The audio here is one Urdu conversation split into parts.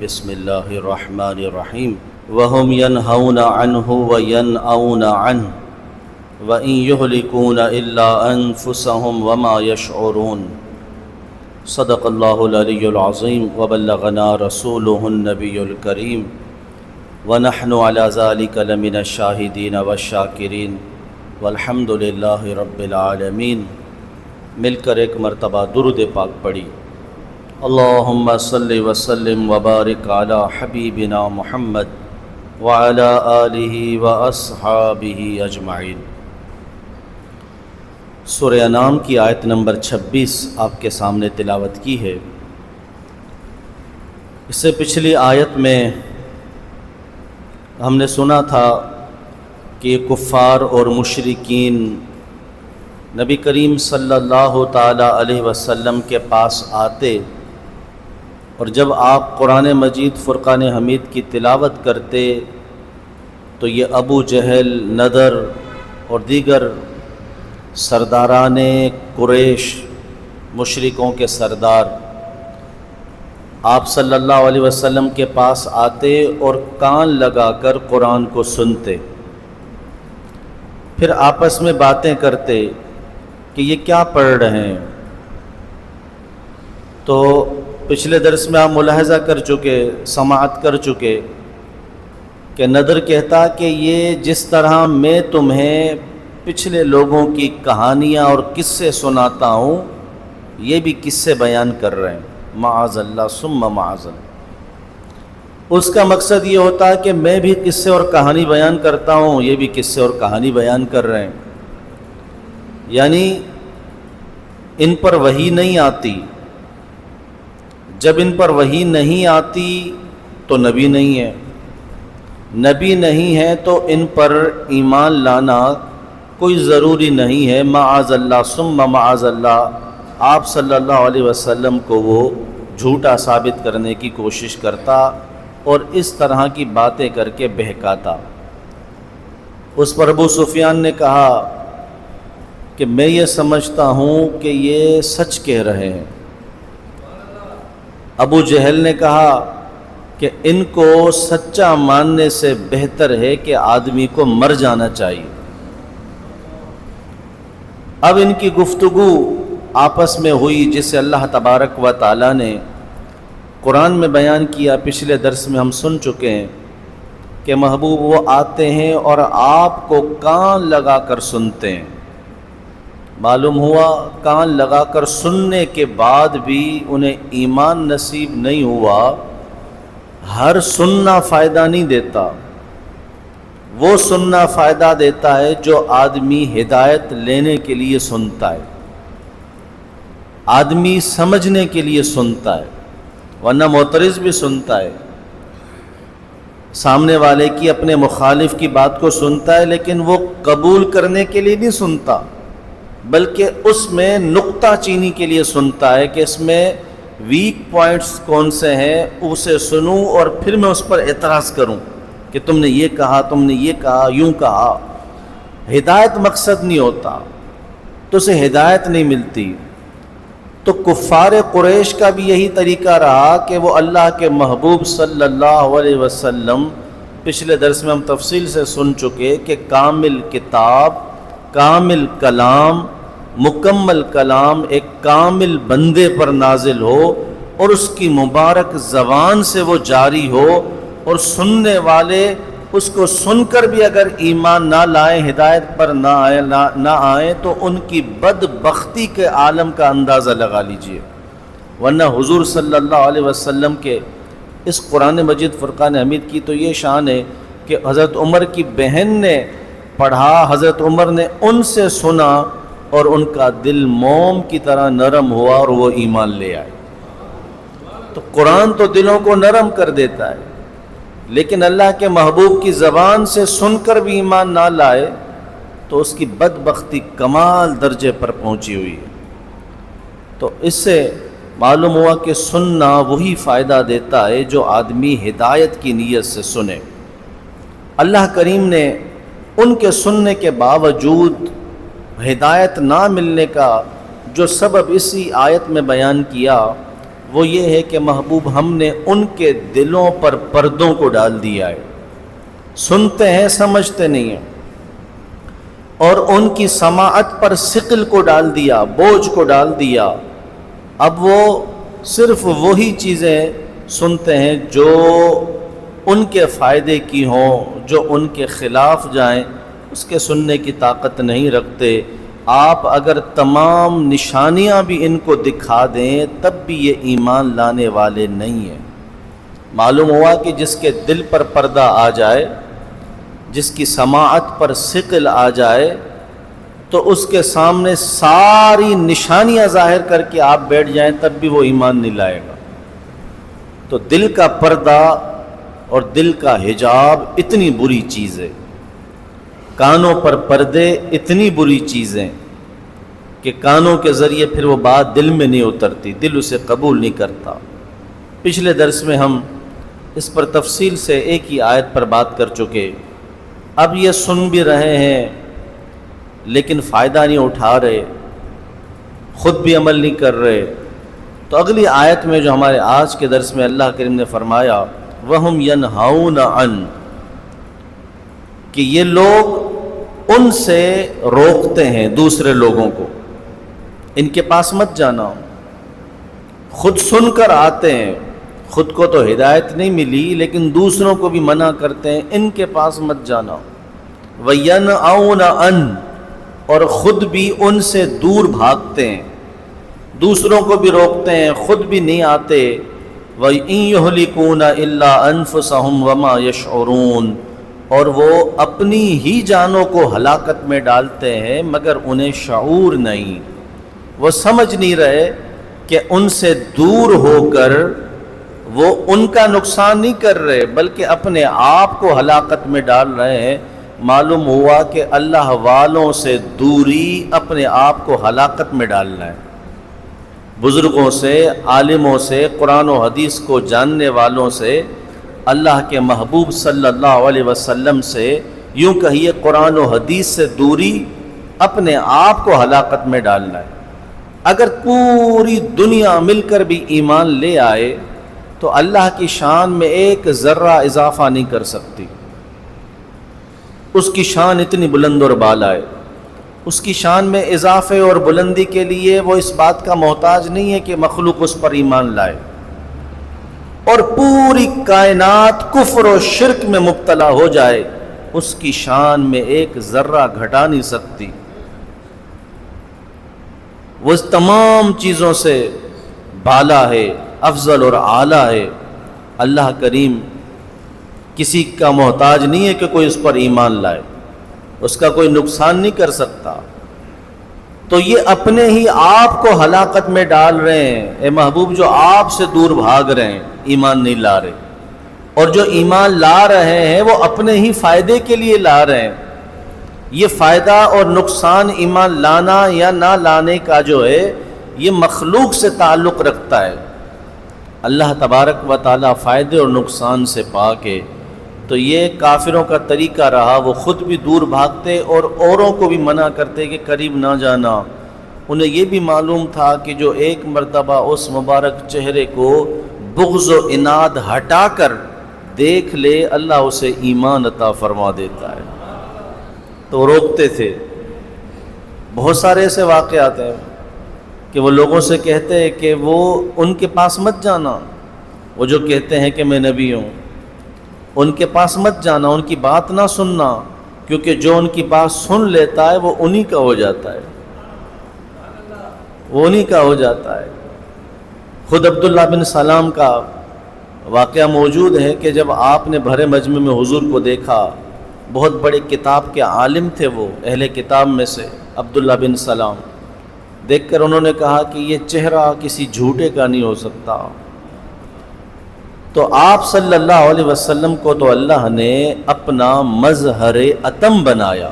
بسم اللہ الرحمن الرحیم وهم ينهون عنه وينأون عنه وإن يهلكون إلا أنفسهم وما يشعرون صدق اللہ العلی العظیم وبلغنا رسوله النبی الکریم ونحن على ذلك لمن الشاہدین والشاکرین والحمد للہ رب العالمین۔ مل کر ایک مرتبہ درود پاک پڑھی۔ اللہم صلی وسلم وبارک علی حبیبنا محمد وعلی آلہ واصحابہ اجمعین۔ سورہ انعام کی آیت نمبر 26 آپ کے سامنے تلاوت کی ہے۔ اس سے پچھلی آیت میں ہم نے سنا تھا کہ کفار اور مشرکین نبی کریم صلی اللہ تعالی علیہ وسلم کے پاس آتے اور جب آپ قرآن مجید فرقان حمید کی تلاوت کرتے تو یہ ابو جہل، نضر اور دیگر سرداران قریش، مشرکوں کے سردار آپ صلی اللہ علیہ وسلم کے پاس آتے اور کان لگا کر قرآن کو سنتے، پھر آپس میں باتیں کرتے کہ یہ کیا پڑھ رہے ہیں۔ تو پچھلے درس میں آپ ملاحظہ کر چکے، سماعت کر چکے کہ نضر کہتا کہ یہ جس طرح میں تمہیں پچھلے لوگوں کی کہانیاں اور قصے سناتا ہوں، یہ بھی قصے بیان کر رہے ہیں، معاذ اللہ ثم معاذ اللہ۔ اس کا مقصد یہ ہوتا ہے کہ میں بھی قصے اور کہانی بیان کرتا ہوں، یہ بھی قصے اور کہانی بیان کر رہے ہیں، یعنی ان پر وحی نہیں آتی۔ جب ان پر وحی نہیں آتی تو نبی نہیں ہے، نبی نہیں ہے تو ان پر ایمان لانا کوئی ضروری نہیں ہے، معاذ اللہ ثم معاذ اللہ۔ آپ صلی اللہ علیہ وسلم کو وہ جھوٹا ثابت کرنے کی کوشش کرتا اور اس طرح کی باتیں کر کے بہکاتا۔ اس پر ابو سفیان نے کہا کہ میں یہ سمجھتا ہوں کہ یہ سچ کہہ رہے ہیں۔ ابو جہل نے کہا کہ ان کو سچا ماننے سے بہتر ہے کہ آدمی کو مر جانا چاہیے۔ اب ان کی گفتگو آپس میں ہوئی جسے اللہ تبارک و تعالی نے قرآن میں بیان کیا۔ پچھلے درس میں ہم سن چکے ہیں کہ محبوب وہ آتے ہیں اور آپ کو کان لگا کر سنتے ہیں۔ معلوم ہوا کان لگا کر سننے کے بعد بھی انہیں ایمان نصیب نہیں ہوا۔ ہر سننا فائدہ نہیں دیتا، وہ سننا فائدہ دیتا ہے جو آدمی ہدایت لینے کے لیے سنتا ہے، آدمی سمجھنے کے لیے سنتا ہے، ورنہ معترض بھی سنتا ہے، سامنے والے کی اپنے مخالف کی بات کو سنتا ہے لیکن وہ قبول کرنے کے لیے نہیں سنتا، بلکہ اس میں نقطہ چینی کے لیے سنتا ہے کہ اس میں ویک پوائنٹس کون سے ہیں، اسے سنوں اور پھر میں اس پر اعتراض کروں کہ تم نے یہ کہا، تم نے یہ کہا، یوں کہا۔ ہدایت مقصد نہیں ہوتا تو اسے ہدایت نہیں ملتی۔ تو کفار قریش کا بھی یہی طریقہ رہا کہ وہ اللہ کے محبوب صلی اللہ علیہ وسلم، پچھلے درس میں ہم تفصیل سے سن چکے کہ کامل کتاب، کامل کلام، مکمل کلام ایک کامل بندے پر نازل ہو اور اس کی مبارک زبان سے وہ جاری ہو، اور سننے والے اس کو سن کر بھی اگر ایمان نہ لائیں، ہدایت پر نہ آئیں تو ان کی بدبختی کے عالم کا اندازہ لگا لیجئے۔ ورنہ حضور صلی اللہ علیہ وسلم کے اس قرآن مجید فرقان حمید کی تو یہ شان ہے کہ حضرت عمر کی بہن نے پڑھا، حضرت عمر نے ان سے سنا اور ان کا دل موم کی طرح نرم ہوا اور وہ ایمان لے آئے۔ تو قرآن تو دلوں کو نرم کر دیتا ہے، لیکن اللہ کے محبوب کی زبان سے سن کر بھی ایمان نہ لائے تو اس کی بدبختی کمال درجے پر پہنچی ہوئی ہے۔ تو اس سے معلوم ہوا کہ سننا وہی فائدہ دیتا ہے جو آدمی ہدایت کی نیت سے سنے۔ اللہ کریم نے ان کے سننے کے باوجود ہدایت نہ ملنے کا جو سبب اسی آیت میں بیان کیا وہ یہ ہے کہ محبوب ہم نے ان کے دلوں پر پردوں کو ڈال دیا ہے، سنتے ہیں سمجھتے نہیں ہیں، اور ان کی سماعت پر ثقل کو ڈال دیا، بوجھ کو ڈال دیا۔ اب وہ صرف وہی چیزیں سنتے ہیں جو ان کے فائدے کی ہوں، جو ان کے خلاف جائیں اس کے سننے کی طاقت نہیں رکھتے۔ آپ اگر تمام نشانیاں بھی ان کو دکھا دیں تب بھی یہ ایمان لانے والے نہیں ہیں۔ معلوم ہوا کہ جس کے دل پر پردہ آ جائے، جس کی سماعت پر ثقل آ جائے، تو اس کے سامنے ساری نشانیاں ظاہر کر کے آپ بیٹھ جائیں تب بھی وہ ایمان نہیں لائے گا۔ تو دل کا پردہ اور دل کا حجاب اتنی بری چیز ہے، کانوں پر پردے اتنی بری چیزیں کہ کانوں کے ذریعے پھر وہ بات دل میں نہیں اترتی، دل اسے قبول نہیں کرتا۔ پچھلے درس میں ہم اس پر تفصیل سے ایک ہی آیت پر بات کر چکے۔ اب یہ سن بھی رہے ہیں لیکن فائدہ نہیں اٹھا رہے، خود بھی عمل نہیں کر رہے۔ تو اگلی آیت میں جو ہمارے آج کے درس میں اللہ کریم نے فرمایا وَهُمْ يَنْهَوْنَ عَنْ، کہ یہ لوگ ان سے روکتے ہیں دوسرے لوگوں کو، ان کے پاس مت جانا، خود سن کر آتے ہیں، خود کو تو ہدایت نہیں ملی لیکن دوسروں کو بھی منع کرتے ہیں ان کے پاس مت جانا۔ وَيَنْأَوْنَ عَنْ، اور خود بھی ان سے دور بھاگتے ہیں، دوسروں کو بھی روکتے ہیں، خود بھی نہیں آتے۔ وَإِن يُهْلِكُونَ إِلَّا أَنفُسَهُمْ وَمَا يَشْعُرُونَ، اور وہ اپنی ہی جانوں کو ہلاکت میں ڈالتے ہیں مگر انہیں شعور نہیں، وہ سمجھ نہیں رہے کہ ان سے دور ہو کر وہ ان کا نقصان نہیں کر رہے بلکہ اپنے آپ کو ہلاکت میں ڈال رہے ہیں۔ معلوم ہوا کہ اللہ والوں سے دوری اپنے آپ کو ہلاکت میں ڈالنا ہے۔ بزرگوں سے، عالموں سے، قرآن و حدیث کو جاننے والوں سے، اللہ کے محبوب صلی اللہ علیہ وسلم سے، یوں کہیے قرآن و حدیث سے دوری اپنے آپ کو ہلاکت میں ڈالنا ہے۔ اگر پوری دنیا مل کر بھی ایمان لے آئے تو اللہ کی شان میں ایک ذرہ اضافہ نہیں کر سکتی۔ اس کی شان اتنی بلند اور بالا ہے، اس کی شان میں اضافے اور بلندی کے لیے وہ اس بات کا محتاج نہیں ہے کہ مخلوق اس پر ایمان لائے، اور پوری کائنات کفر و شرک میں مبتلا ہو جائے اس کی شان میں ایک ذرہ گھٹا نہیں سکتی۔ وہ اس تمام چیزوں سے بالا ہے، افضل اور اعلیٰ ہے۔ اللہ کریم کسی کا محتاج نہیں ہے کہ کوئی اس پر ایمان لائے، اس کا کوئی نقصان نہیں کر سکتا۔ تو یہ اپنے ہی آپ کو ہلاکت میں ڈال رہے ہیں اے محبوب، جو آپ سے دور بھاگ رہے ہیں، ایمان نہیں لا رہے، اور جو ایمان لا رہے ہیں وہ اپنے ہی فائدے کے لیے لا رہے ہیں۔ یہ فائدہ اور نقصان ایمان لانا یا نہ لانے کا جو ہے یہ مخلوق سے تعلق رکھتا ہے۔ اللہ تبارک و تعالیٰ فائدے اور نقصان سے پاک ہے۔ تو یہ کافروں کا طریقہ رہا، وہ خود بھی دور بھاگتے اور اوروں کو بھی منع کرتے کہ قریب نہ جانا۔ انہیں یہ بھی معلوم تھا کہ جو ایک مرتبہ اس مبارک چہرے کو بغض و عناد ہٹا کر دیکھ لے اللہ اسے ایمان عطا فرما دیتا ہے، تو وہ روکتے تھے۔ بہت سارے ایسے واقعات ہیں کہ وہ لوگوں سے کہتے ہیں کہ وہ ان کے پاس مت جانا، وہ جو کہتے ہیں کہ میں نبی ہوں، ان کے پاس مت جانا، ان کی بات نہ سننا، کیونکہ جو ان کی بات سن لیتا ہے وہ انہی کا ہو جاتا ہے، وہ انہی کا ہو جاتا ہے۔ خود عبداللہ بن سلام کا واقعہ موجود ہے کہ جب آپ نے بھرے مجمع میں حضور کو دیکھا، بہت بڑے کتاب کے عالم تھے وہ، اہل کتاب میں سے عبداللہ بن سلام، دیکھ کر انہوں نے کہا کہ یہ چہرہ کسی جھوٹے کا نہیں ہو سکتا۔ تو آپ صلی اللہ علیہ وسلم کو تو اللہ نے اپنا مظہر اتم بنایا،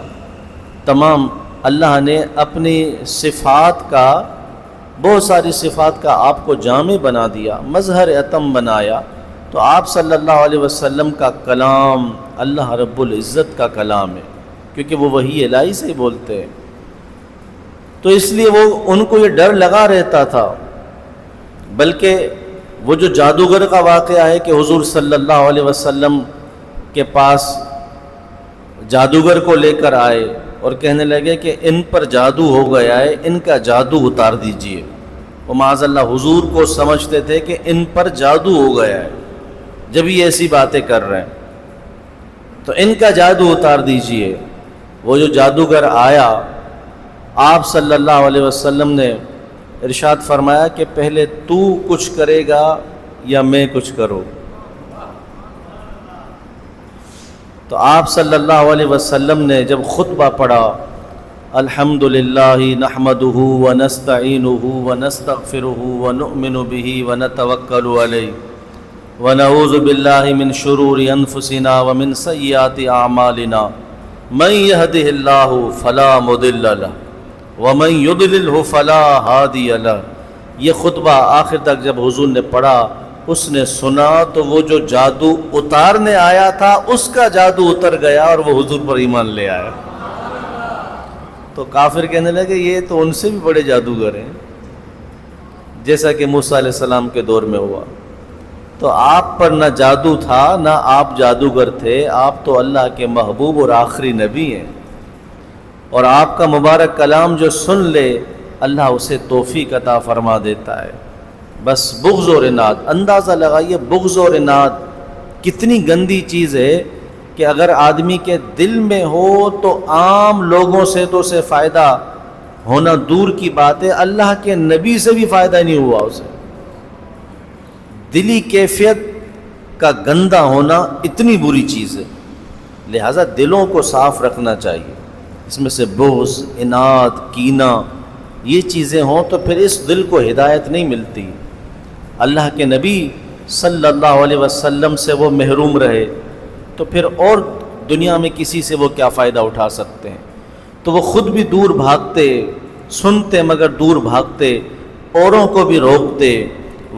تمام اللہ نے اپنی صفات کا، بہت ساری صفات کا آپ کو جامع بنا دیا، مظہر اتم بنایا۔ تو آپ صلی اللہ علیہ وسلم کا کلام اللہ رب العزت کا کلام ہے، کیونکہ وہ وحی الہی سے ہی بولتے ہیں۔ تو اس لیے وہ ان کو یہ ڈر لگا رہتا تھا، بلکہ وہ جو جادوگر کا واقعہ ہے کہ حضور صلی اللہ علیہ وسلم کے پاس جادوگر کو لے کر آئے اور کہنے لگے کہ ان پر جادو ہو گیا ہے، ان کا جادو اتار دیجئے۔ وہ معاذ اللہ حضور کو سمجھتے تھے کہ ان پر جادو ہو گیا ہے جب یہ ایسی باتیں کر رہے ہیں، تو ان کا جادو اتار دیجئے۔ وہ جو جادوگر آیا، آپ صلی اللہ علیہ وسلم نے ارشاد فرمایا کہ پہلے تو کچھ کرے گا یا میں کچھ کروں؟ تو آپ صلی اللہ علیہ وسلم نے جب خطبہ پڑھا، الحمدللہ نحمدہ ونستعینہ ونستغفرہ ونؤمن بہ ونتوکل علیہ ونعوذ باللہ من شرور انفسنا ومن سیئات اعمالنا من یہدہ اللہ فلا مضل لہ ومن یضللہ فلا ہادی لہ، یہ خطبہ آخر تک جب حضور نے پڑھا، اس نے سنا تو وہ جو جادو اتارنے آیا تھا اس کا جادو اتر گیا اور وہ حضور پر ایمان لے آیا۔ تو کافر کہنے لگے یہ تو ان سے بھی بڑے جادوگر ہیں، جیسا کہ موسیٰ علیہ السلام کے دور میں ہوا۔ تو آپ پر نہ جادو تھا نہ آپ جادوگر تھے، آپ تو اللہ کے محبوب اور آخری نبی ہیں، اور آپ کا مبارک کلام جو سن لے اللہ اسے توفیق عطا فرما دیتا ہے۔ بس بغض اور اناد، اندازہ لگائیے بغض اور اناد کتنی گندی چیز ہے کہ اگر آدمی کے دل میں ہو تو عام لوگوں سے تو اسے فائدہ ہونا دور کی بات ہے، اللہ کے نبی سے بھی فائدہ نہیں ہوا اسے۔ دلی کیفیت کا گندا ہونا اتنی بری چیز ہے، لہذا دلوں کو صاف رکھنا چاہیے۔ اس میں سے بغض، اناد، کینہ یہ چیزیں ہوں تو پھر اس دل کو ہدایت نہیں ملتی۔ اللہ کے نبی صلی اللہ علیہ وسلم سے وہ محروم رہے تو پھر اور دنیا میں کسی سے وہ کیا فائدہ اٹھا سکتے ہیں؟ تو وہ خود بھی دور بھاگتے، سنتے مگر دور بھاگتے، اوروں کو بھی روکتے۔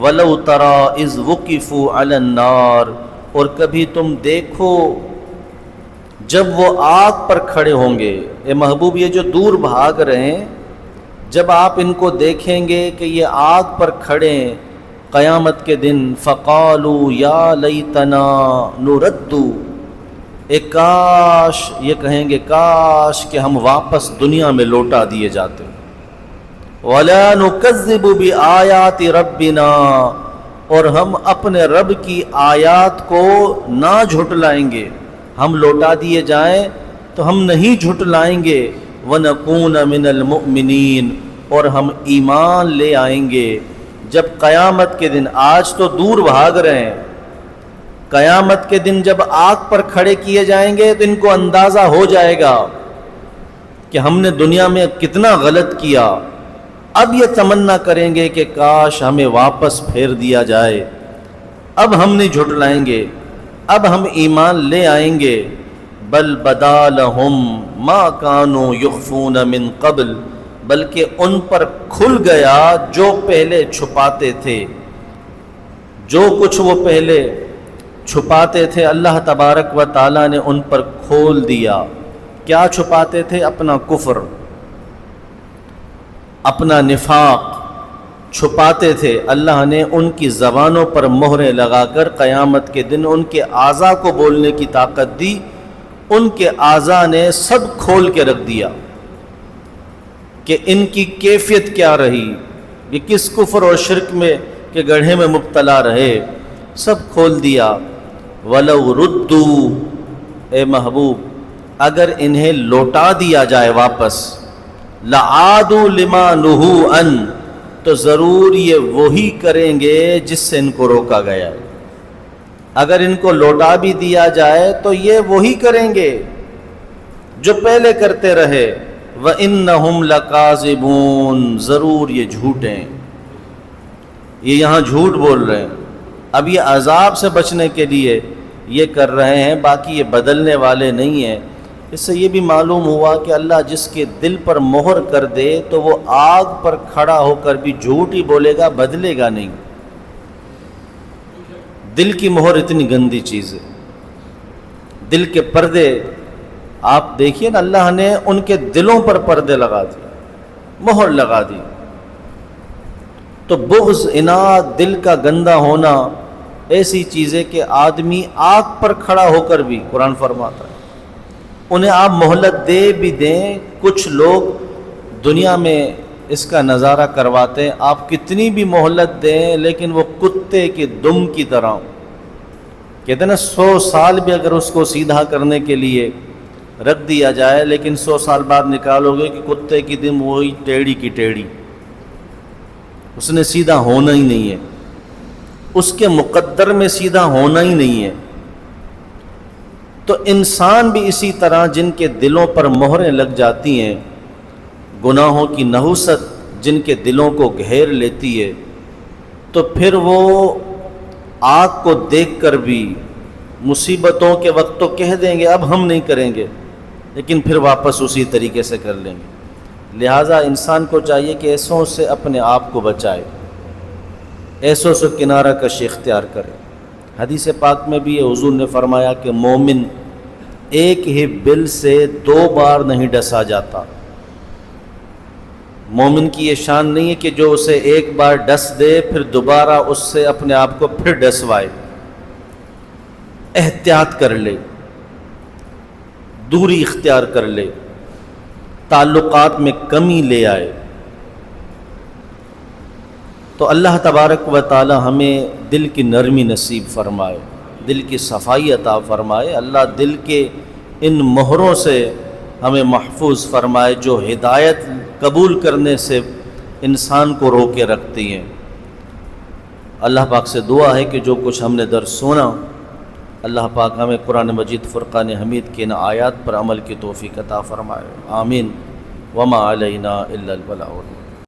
وَلَوْ تَرَىٰ إِذْ وُقِفُوا عَلَى النَّارِ، اور کبھی تم دیکھو جب وہ آگ پر کھڑے ہوں گے۔ اے محبوب، یہ جو دور بھاگ رہے ہیں جب آپ ان کو دیکھیں گے کہ یہ آگ پر کھڑے ہیں قیامت کے دن، فَقَالُوا يَا لَيْتَنَا نُرَدُّ، کاش، یہ کہیں گے کاش کہ ہم واپس دنیا میں لوٹا دیے جاتے۔ وَلَا نُكَذِّبُ بِآيَاتِ رَبِّنَا، اور ہم اپنے رب کی آیات کو نہ جھٹلائیں گے، ہم لوٹا دیے جائیں تو ہم نہیں جھٹلائیں گے۔ وَنَكُونَ مِنَ الْمُؤْمِنِينَ، اور ہم ایمان لے آئیں گے جب قیامت کے دن۔ آج تو دور بھاگ رہے ہیں، قیامت کے دن جب آگ پر کھڑے کیے جائیں گے تو ان کو اندازہ ہو جائے گا کہ ہم نے دنیا میں کتنا غلط کیا۔ اب یہ تمنا کریں گے کہ کاش ہمیں واپس پھیر دیا جائے، اب ہم نہیں جھٹلائیں گے، اب ہم ایمان لے آئیں گے۔ بل بدا لہم ما کانوا یخفون من قبل، بلکہ ان پر کھل گیا جو پہلے چھپاتے تھے، جو کچھ وہ پہلے چھپاتے تھے اللہ تبارک و تعالیٰ نے ان پر کھول دیا۔ کیا چھپاتے تھے؟ اپنا کفر، اپنا نفاق چھپاتے تھے، اللہ نے ان کی زبانوں پر مہریں لگا کر قیامت کے دن ان کے اعضاء کو بولنے کی طاقت دی، ان کے اعضاء نے سب کھول کے رکھ دیا کہ ان کی کیفیت کیا رہی، یہ کس کفر اور شرک میں کہ گڑھے میں مبتلا رہے، سب کھول دیا۔ وَلَوْ رُدُّوا، اے محبوب اگر انہیں لوٹا دیا جائے واپس، لَعَادُوا لِمَا نُهُوا عَنْهُ، تو ضرور یہ وہی کریں گے جس سے ان کو روکا گیا ہے۔ اگر ان کو لوٹا بھی دیا جائے تو یہ وہی کریں گے جو پہلے کرتے رہے۔ وَإِنَّهُمْ لَكَاذِبُونَ، ضرور یہ جھوٹے ہیں، یہ یہاں جھوٹ بول رہے ہیں۔ اب یہ عذاب سے بچنے کے لیے یہ کر رہے ہیں، باقی یہ بدلنے والے نہیں ہیں۔ اس سے یہ بھی معلوم ہوا کہ اللہ جس کے دل پر مہر کر دے تو وہ آگ پر کھڑا ہو کر بھی جھوٹ ہی بولے گا، بدلے گا نہیں۔ دل کی مہر اتنی گندی چیز ہے، دل کے پردے آپ دیکھیے نا، اللہ نے ان کے دلوں پر پردے لگا دیے، مہر لگا دی۔ تو بغض، اناد، دل کا گندا ہونا ایسی چیز ہے کہ آدمی آگ پر کھڑا ہو کر بھی، قرآن فرماتا ہے، انہیں آپ مہلت دے بھی دیں، کچھ لوگ دنیا میں اس کا نظارہ کرواتے ہیں، آپ کتنی بھی مہلت دیں لیکن وہ کتے کے دم کی طرح، کہتے ہیں نا 100 سال بھی اگر اس کو سیدھا کرنے کے لیے رکھ دیا جائے لیکن 100 سال بعد نکالو گے کہ کتے کی دم وہی ٹیڑھی کی ٹیڑھی، اس نے سیدھا ہونا ہی نہیں ہے، اس کے مقدر میں سیدھا ہونا ہی نہیں ہے۔ تو انسان بھی اسی طرح جن کے دلوں پر مہریں لگ جاتی ہیں، گناہوں کی نحوست جن کے دلوں کو گھیر لیتی ہے، تو پھر وہ آگ کو دیکھ کر بھی مصیبتوں کے وقت تو کہہ دیں گے اب ہم نہیں کریں گے، لیکن پھر واپس اسی طریقے سے کر لیں گے۔ لہٰذا انسان کو چاہیے کہ ایسوں سے اپنے آپ کو بچائے، ایسوں سے کنارہ کشی اختیار کرے۔ حدیث پاک میں بھی حضور نے فرمایا کہ مومن ایک ہی بل سے 2 بار نہیں ڈسا جاتا۔ مومن کی یہ شان نہیں ہے کہ جو اسے ایک بار ڈس دے پھر دوبارہ اس سے اپنے آپ کو پھر ڈسوائے، احتیاط کر لے، دوری اختیار کر لے، تعلقات میں کمی لے آئے۔ تو اللہ تبارک و تعالی ہمیں دل کی نرمی نصیب فرمائے، دل کی صفائی عطا فرمائے۔ اللہ دل کے ان مہروں سے ہمیں محفوظ فرمائے جو ہدایت قبول کرنے سے انسان کو رو کے رکھتی ہیں۔ اللہ پاک سے دعا ہے کہ جو کچھ ہم نے درس سنا، اللہ پاک ہمیں قرآن مجید فرقان حمید کی ان آیات پر عمل کی توفیق عطا فرمائے۔ آمین۔ وما علینا الا البلاغ۔